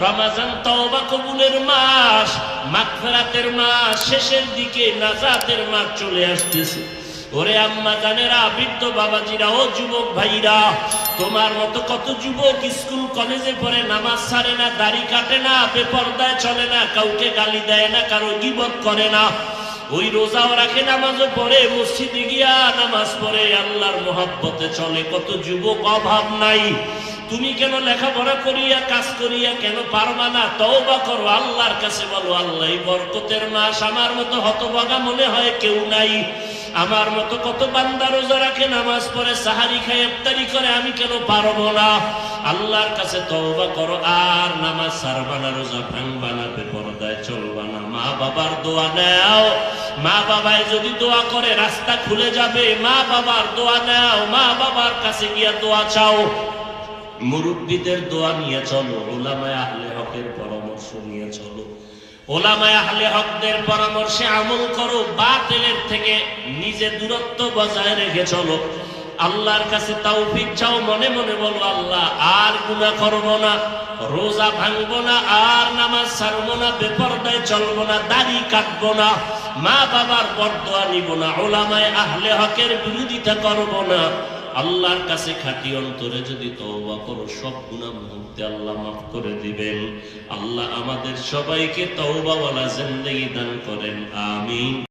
রমজান তওবা কবুলের মাস, মাগফিরাতের মাস, শেষের দিকে নাজাতের মাস চলে আসতেছে। ওরে আম্মা জানেরা, বৃদ্ধ বাবাজিরা, ও যুবক ভাইরা, তোমার মতো কত যুবক স্কুল কলেজে পড়ে, নামাজ ছাড়ে না, দাড়ি কাটে না, বেপরদায় চলে না, কাউকে গালি দেয় না, কারো গীবত করে না, ওই রোজাও রাখে, নামাজও পড়ে, মসজিদে গিয়া নামাজ পড়ে, আল্লাহর মহব্বতে চলে। কত যুবক অভাব নাই। তুমি কেন লেখাপড়া করিয়া কাজ করিয়া কেন পারবা না? তওবা করো, আল্লাহর কাছে বলো, আল্লাহ এই বরকতের মাস, আমার মতো হতভাগা মনে হয় কেউ নাই। আমার মতো কত বান্দা রোজা রাখে, নামাজ পড়ে, সাহারি খায়, ইফতারি করে, আমি কেন পারবো না? আল্লাহর কাছে তওবা করো, আর নামাজ ছাড়বা না, রোজা ভাঙবা না, বেপরদায় চলবা না। মা বাবার দোয়া নাও। মা বাবায় যদি দোয়া করে রাস্তা খুলে যাবে। মা বাবার দোয়া নাও, মা বাবার কাছে গিয়া দোয়া চাও, মুরব্বীদের দোয়া নিয়ে চলো, উলামায়ে আহলে হকের পরামর্শ নিয়ে চলো, উলামায়ে আহলে হকদের পরামর্শে আমল করো, বাতিলের থেকে নিজে দূরত্ব বজায় রেখে চলো। আল্লাহর কাছে তাওফিক চাও, মনে মনে বলো, আল্লাহ আর গুনাহ করব না, রোজা ভাঙবো না, আর নামাজ ছাড়বো না, বেপরদায় চলবো না, দাড়ি কাটবো না, মা বাবার বরদোয়া নিব না, উলামায়ে আহলে হকের বিরোধিতা করব না। আল্লাহর কাছে খাঁটি অন্তরে যদি তওবা করো, সব গুনাহ মুহূর্তে আল্লাহ মাফ করে দিবেন। আল্লাহ আমাদের সবাইকে তওবাওয়ালা জিন্দেগি দান করেন, আমিন।